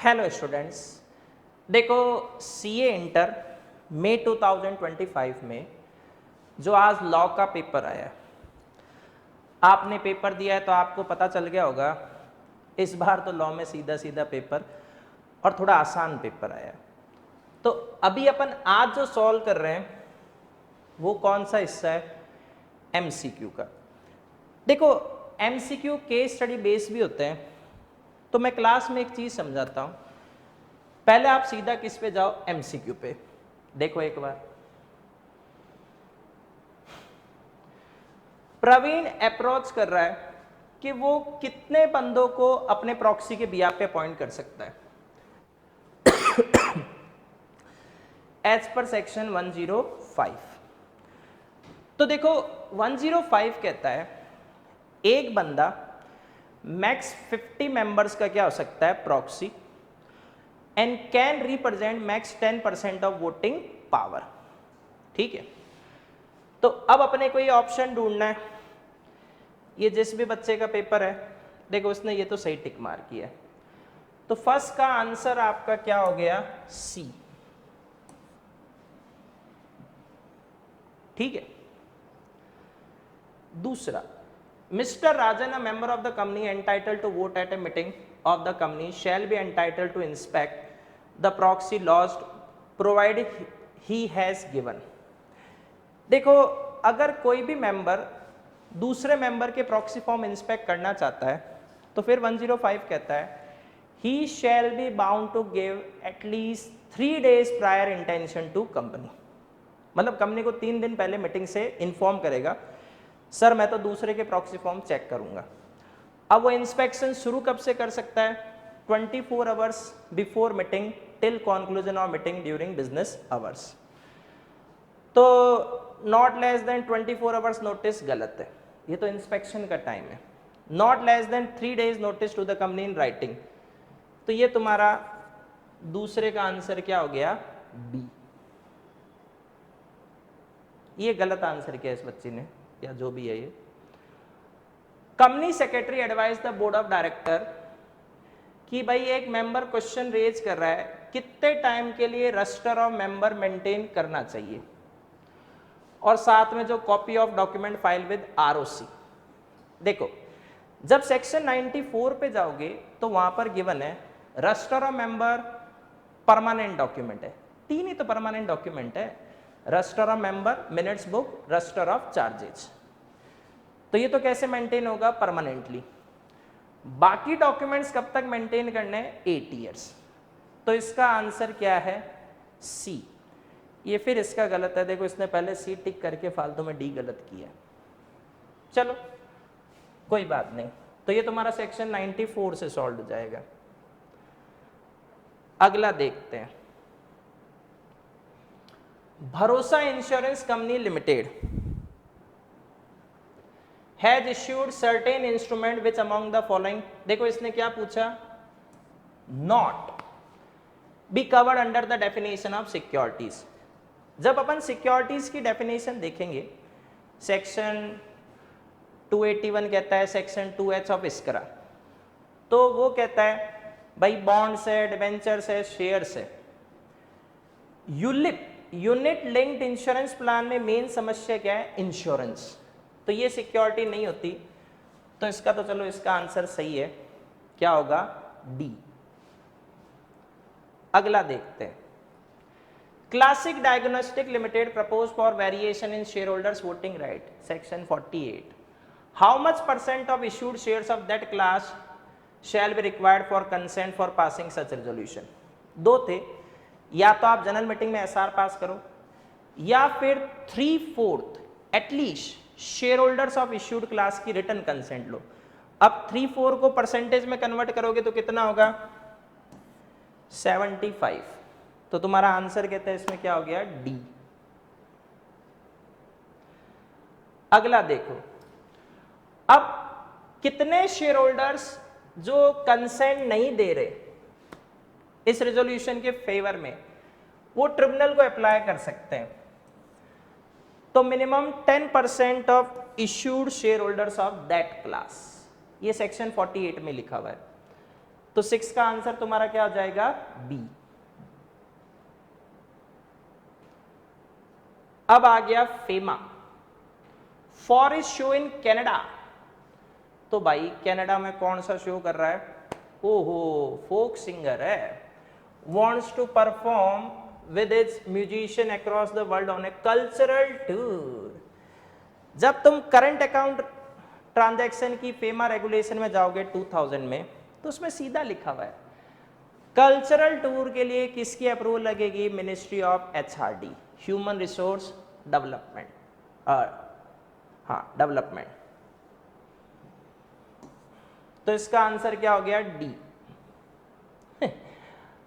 Hello students, देखो CA inter मई 2025 में जो आज लॉ का पेपर आया, आपने पेपर दिया है तो आपको पता चल गया होगा इस बार तो लॉ में सीधा सीधा पेपर और थोड़ा आसान पेपर आया। तो अभी अपन आज जो सॉल्व कर रहे हैं वो कौन सा हिस्सा है? एमसीक्यू का। देखो एमसीक्यू केस स्टडी बेस भी होते हैं, तो मैं क्लास में एक चीज समझाता हूं। पहले आप सीधा किस पे जाओ? एमसीक्यू पे। देखो एक बार प्रवीण अप्रोच कर रहा है कि वो कितने बंदों को अपने प्रॉक्सी के बिहाफ पे अपॉइंट कर सकता है एज पर सेक्शन 105। तो देखो 105 कहता है एक बंदा मैक्स 50 मेंबर्स का क्या हो सकता है? Proxy, and can represent max 10% of voting power. ठीक है, तो अब अपने को ये ऑप्शन ढूंढना है। ये जिस भी बच्चे का पेपर है, देखो उसने ये तो सही टिक मार किया है, तो फर्स्ट का आंसर आपका क्या हो गया? सी। ठीक है, दूसरा, Mr. Rajan, a member of the company entitled to vote at a meeting of the company shall be entitled to inspect the proxy lodged provided he has given। देखो अगर कोई भी मेंबर दूसरे मेंबर के प्रॉक्सी फॉर्म इंस्पेक्ट करना चाहता है तो फिर 105 कहता है he shall be bound to give at least 3 days prior intention to company। मतलब कंपनी को 3 दिन पहले मीटिंग से इन्फॉर्म करेगा, सर मैं तो दूसरे के प्रॉक्सी फॉर्म चेक करूंगा। अब वो इंस्पेक्शन शुरू कब से कर सकता है? 24 hours before meeting till conclusion of meeting during business hours. तो not less than 24 hours notice गलत है, ये तो इंस्पेक्शन का टाइम है। Not less than 3 days notice to the company in writing, तो ये तुम्हारा दूसरे का आंसर क्या हो गया? बी। ये गलत आंसर किया इस बच्ची ने, या जो भी है ये। Company secretary advise the board of director कि भाई एक मेंबर क्वेश्चन रेज कर रहा है कितने टाइम के लिए रजिस्टर ऑफ मेंबर मेंटेन करना चाहिए, और साथ में जो copy of document file with ROC. देखो जब सेक्शन 94 पे जाओगे तो वहां पर गिवन है register of member permanent document है, 3 ही तो परमानेंट डॉक्यूमेंट है, register of member, minutes book, register of charges. तो ये तो कैसे मेंटेन होगा? परमानेंटली। बाकी डॉक्यूमेंट्स कब तक मेंटेन करने हैं? 8 years। तो इसका आंसर क्या है? सी। ये फिर इसका गलत है, देखो इसने पहले सी टिक करके फालतू में डी गलत किया। चलो कोई बात नहीं, तो ये तुम्हारा सेक्शन 94 से सॉल्व हो जाएगा। अगला देखते हैं, भरोसा insurance company limited has issued certain instrument which among the following. देखो इसने क्या पूछा? Not be covered under the definition of securities. जब अपन सिक्योरिटीज की डेफिनेशन देखेंगे, सेक्शन 281 कहता है सेक्शन 2H ऑफ ISCRA, तो वो कहता है भाई बॉन्ड्स है, डिबेंचर्स है, शेयर्स है। यूनिट लिंक्ड इंश्योरेंस प्लान में मेन समस्या क्या है? इंश्योरेंस। तो ये सिक्योरिटी नहीं होती, तो इसका तो चलो इसका आंसर सही है, क्या होगा? डी। अगला देखते हैं, classic diagnostic limited propose for variation in share holders voting right, section 48। How much % of issued shares of that class shall be required for consent for passing such resolution. दो थे, या तो आप जनरल मीटिंग में SR पास करो, या फिर 3/4 at least share holders of issued class की रिटर्न कंसेंट लो। अब 3/4 को परसेंटेज में कन्वर्ट करोगे तो कितना होगा? 75। तो तुम्हारा आंसर कहता है इसमें क्या हो गया? डी। अगला देखो, अब कितने शेयर होल्डर्स जो कंसेंट नहीं दे रहे इस रेजोल्यूशन के फेवर में, वो ट्रिब्यूनल को अप्लाई कर सकते हैं। तो minimum 10% of issued share holders of that class, ये सेक्शन 48 में लिखा हुआ है। तो 6 का आंसर तुम्हारा क्या हो जाएगा? बी। अब आ गया FEMA, for is show in Canada. तो भाई कनाडा में कौन सा शो कर रहा है? ओहो, फोक सिंगर है, wants to perform with its musician across the world on a cultural tour। जब तुम करंट अकाउंट ट्रांजैक्शन की फेमा रेगुलेशन में जाओगे 2000 में, तो उसमें सीधा लिखा हुआ है कल्चरल टूर के लिए किसकी अप्रूवल लगेगी? Ministry of HRD, human resource development, development. तो इसका आंसर क्या हो गया? डी।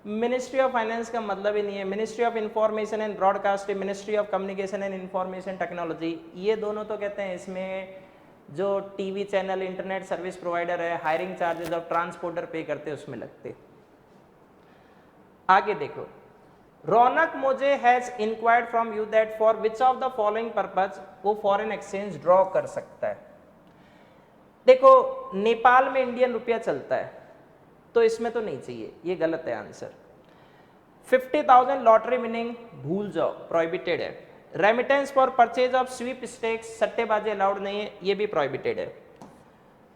मिनिस्ट्री ऑफ फाइनेंस का मतलब ही नहीं है। Ministry of information and broadcasting, ministry of communication and information technology, ये दोनों तो कहते हैं इसमें जो TV channel, internet service provider है, हायरिंग चार्जेस और ट्रांसपोर्टर पे करते हैं, उसमें लगते। आगे देखो, रौनक मोजे has inquired from you that for which of the following purpose वो फॉरेन एक्सचेंज ड्रॉ कर सकता है। देखो, नेपाल में इंडियन रुपया चलता है, तो इसमें तो नहीं चाहिए, ये गलत है आंसर। 50,000 लॉटरी विनिंग भूल जाओ, प्रोहिबिटेड है। Remittance for purchase of sweepstakes, सट्टेबाजी अलाउड नहीं है, ये भी प्रोहिबिटेड है।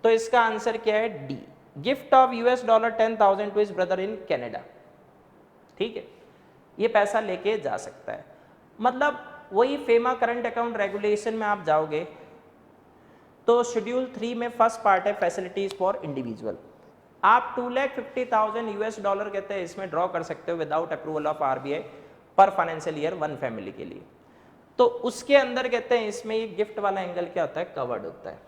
तो इसका आंसर क्या है? D. Gift of $10,000 to his brother in Canada. ठीक है, ये पैसा लेके जा सकता है। मतलब वही फेमा करंट अकाउंट रेगुलेशन में आप जाओगे तो शेड्यूल 3 में फर्स्ट पार्ट है फैसिलिटीज फॉर इंडिविजुअल। आप $250,000 कहते हैं इसमें ड्रॉ कर सकते हो विदाउट अप्रूवल ऑफ RBI पर फाइनेंशियल ईयर, वन फैमिली के लिए। तो उसके अंदर कहते हैं इसमें ये गिफ्ट वाला एंगल क्या होता है? कवर्ड होता है।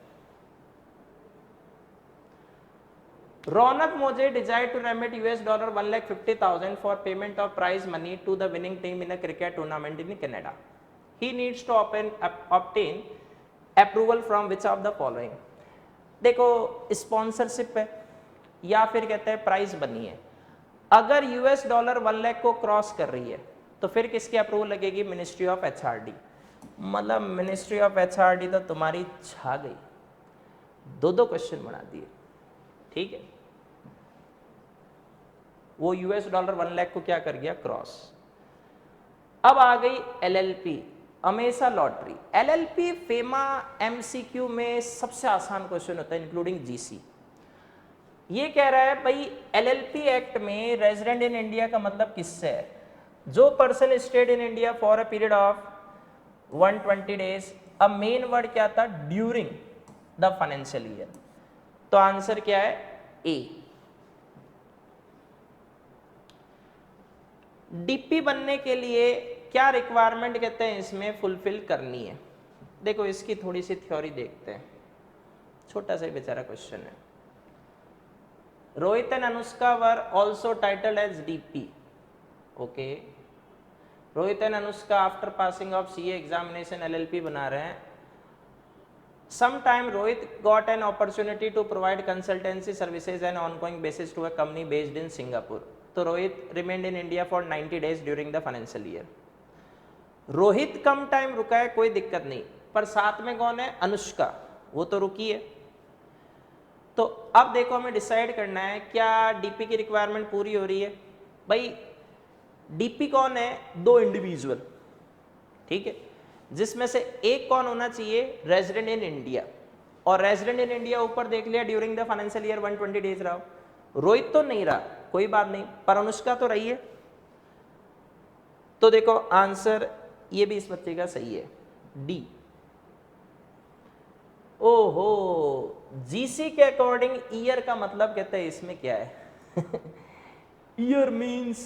रौनक मोजे desire to remit $150,000 for payment of prize money to the winning team in a cricket tournament in Canada. He needs to obtain approval from which of the following. देखो, sponsorship है या फिर कहते हैं प्राइस बनी है। अगर $1 लाख को क्रॉस कर रही है तो फिर किसकी अप्रूवल लगेगी? Ministry of HRD। मतलब मिनिस्ट्री ऑफ HRD तो तुम्हारी छा गई, दो क्वेश्चन बना दिए। ठीक है, वो $1 लाख को क्या कर गया? क्रॉस। अब आ गई LLP, हमेशा लॉटरी। LLP फेमा MCQ में सबसे आसान क्वेश्चन होता है इंक्लूडिंग GC। ये कह रहा है भाई LLP एक्ट में रेजिडेंट इन इंडिया का मतलब किससे है? जो person stayed in India for a period of 120 days. अब मेन वर्ड क्या था? During the financial year. तो आंसर क्या है? ए। DP बनने के लिए क्या रिक्वायरमेंट कहते हैं इसमें फुलफिल करनी है? देखो, इसकी थोड़ी सी थ्योरी देखते हैं, छोटा सा बेचारा क्वेश्चन है। Rohit and Anushka were also titled as DP। Okay, Rohit and Anushka after passing of CA examination LLP बना रहे हैं। Sometime Rohit got an opportunity to provide consultancy services and ongoing basis to a company based in Singapore. तो Rohit remained in India for 90 days during the financial year. Rohit come time रुका है, कोई दिक्कत नहीं, पर साथ में कौन है? अनुष्का, वो तो रुकी है। तो अब देखो, हमें डिसाइड करना है क्या DP की रिक्वायरमेंट पूरी हो रही है। भाई DP कौन है? दो इंडिविजुअल, ठीक है, जिसमें से एक कौन होना चाहिए? Resident in India. और रेजिडेंट इन इंडिया ऊपर देख लिया during the financial year 120 days रहा। रोहित तो नहीं रहा, कोई बात नहीं, पर अनुष्का तो रही है। तो देखो आंसर ये भी इस बच्चे का सही है, डी। ओहो, GC के अकॉर्डिंग ईयर का मतलब कहते हैं इसमें क्या है? Year means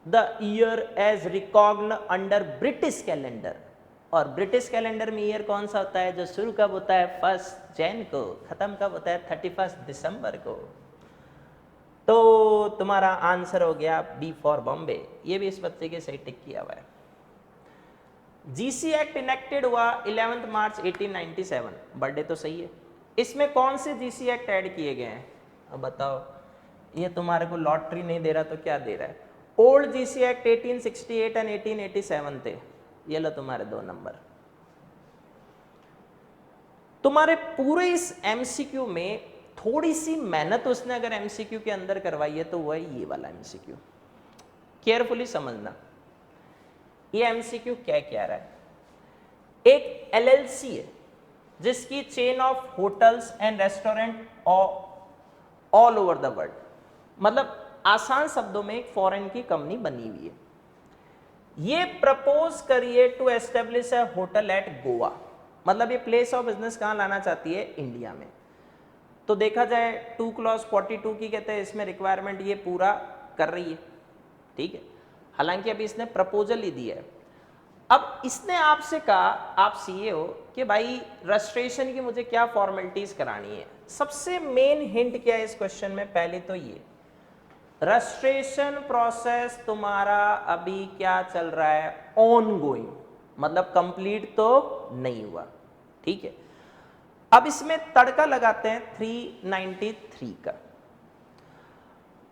the year as recognised under British calendar. और ब्रिटिश कैलेंडर में ईयर कौन सा होता है? जो शुरू कब होता है? 1 जनवरी को, खत्म कब होता है? 31 दिसंबर को। तो तुम्हारा आंसर हो गया बी फॉर बॉम्बे। ये भी इस बच्चे के सही टिक किया हुआ है। GC एक्ट इनेक्टेड हुआ 11 मार्च 1897, बर्थडे तो सही है। इसमें कौन से GC एक्ट ऐड किए गए हैं? अब बताओ, ये तुम्हारे को लॉटरी नहीं दे रहा तो क्या दे रहा है? ओल्ड GC एक्ट 1868 एंड 1887 थे। ये लो तुम्हारे 2 नंबर। तुम्हारे पूरे इस MCQ में थोड़ी सी मेहनत उसने अगर एमसीक्यू के अंदर करवाई है तो वो है ये वाला एमसीक्यू। केयरफुली समझना ये एमसीक्यू क्या कह रहा है। एक एलएलसी है जिसकी chain of hotels and restaurant all over the world, मतलब आसान शब्दों में एक फॉरेन की कंपनी बनी हुई है। ये प्रपोज करिए to establish a hotel at Goa, मतलब ये प्लेस ऑफ बिजनेस कहां लाना चाहती है, इंडिया में। तो देखा जाए 2 क्लॉज 42 की कहते हैं इसमें रिक्वायरमेंट ये पूरा कर रही है, ठीक है। हालांकि अभी इसने प्रपोजल ही दिया है। अब इसने आपसे कहा, आप सीए हो, कि भाई रजिस्ट्रेशन की मुझे क्या फॉर्मेलिटीज करानी है। सबसे मेन हिंट क्या है इस क्वेश्चन में, पहले तो ये रजिस्ट्रेशन प्रोसेस तुम्हारा अभी क्या चल रहा है, ऑन गोइंग, मतलब कंप्लीट तो नहीं हुआ, ठीक है। अब इसमें तड़का लगाते हैं 393 का।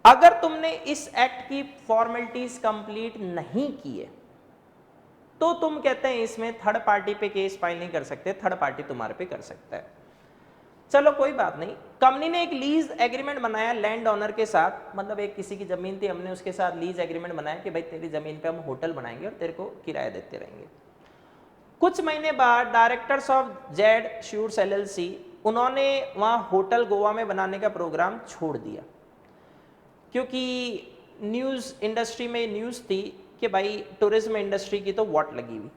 अगर तुमने इस एक्ट की फॉर्मेलिटीज कंप्लीट नहीं की है तो तुम कहते हैं इसमें थर्ड पार्टी पे केस फाइल नहीं कर सकते, थर्ड पार्टी तुम्हारे पे कर सकता है। चलो कोई बात नहीं, कंपनी ने एक लीज एग्रीमेंट बनाया लैंड ओनर के साथ, मतलब एक किसी की जमीन थी, हमने उसके साथ लीज एग्रीमेंट बनाया कि भाई तेरी जमीन पे हम होटल बनाएंगे और तेरे को किराया देते रहेंगे। कुछ महीने बाद directors of Z shoots LLC, उन्होंने वहां होटल गोवा में बनाने का प्रोग्राम छोड़ दिया, क्योंकि न्यूज इंडस्ट्री में न्यूज थी कि भाई टूरिज्म इंडस्ट्री की तो वॉट लगी हुई।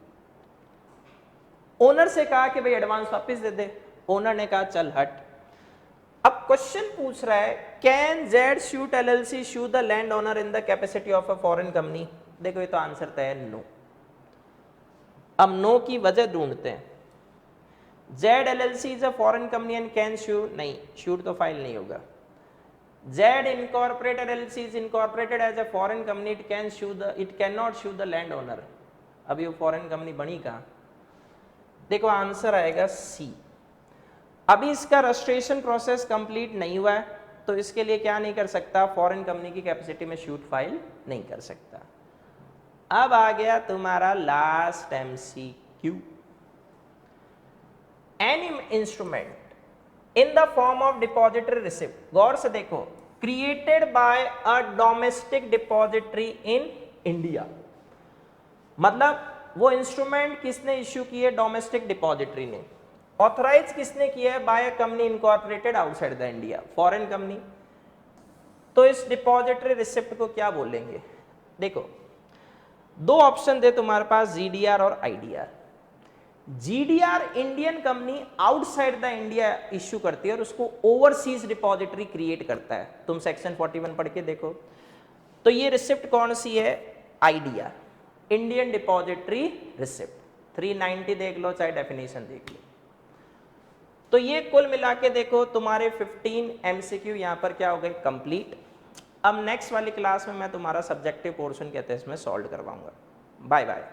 ओनर से कहा कि भाई एडवांस वापस दे दे, ओनर ने कहा चल हट। अब क्वेश्चन पूछ रहा है, can Z shoot LLC shoe the land owner in the capacity of a foreign company. देखो ये तो आंसर तय है नो। अब नो की वजह ढूंढते हैं। Z LLC is a foreign company and can sue, नहीं, शूट तो फाइल नहीं होगा। Z incorporated LLC is incorporated as a foreign company, it can not sue the land owner. अब ये फॉरेन कंपनी बनी कहां, देखो आंसर आएगा सी। अभी इसका रजिस्ट्रेशन प्रोसेस कंप्लीट नहीं हुआ है तो इसके लिए क्या नहीं कर सकता, फॉरेन कंपनी की कैपेसिटी में शूट फाइल नहीं कर सकता। अब आ गया तुम्हारा last MCQ. Any instrument in the form of depository receipt, गौर से देखो, created by a domestic depository in India, मतलब वो इंस्ट्रूमेंट किसने इश्यू किए, डोमेस्टिक डिपॉजिटरी ने। ऑथराइज किसने किया है, by a company incorporated outside the India, foreign company. तो इस डिपॉजिटरी रिसिप्ट को क्या बोलेंगे, देखो दो ऑप्शन दे तुम्हारे पास, जीडीआर और IDR. GDR Indian company outside the India issue करती है और उसको ओवरसीज डिपॉजिटरी क्रिएट करता है। तुम सेक्शन 41 पढ़ के देखो। तो ये रिसिप्ट कौन सी है, आईडीआर, इंडियन डिपॉजिटरी रिसिप्ट। 390 देख लो, चाहे डेफिनेशन देख लो। तो ये कुल मिला के देखो तुम्हारे 15 एमसीक्यू यहां पर क्या हो गए, कंप्लीट। अब नेक्स्ट वाली क्लास में मैं तुम्हारा सब्जेक्टिव पोर्शन कहते हैं इसमें सॉल्व करवाऊंगा। Bye bye.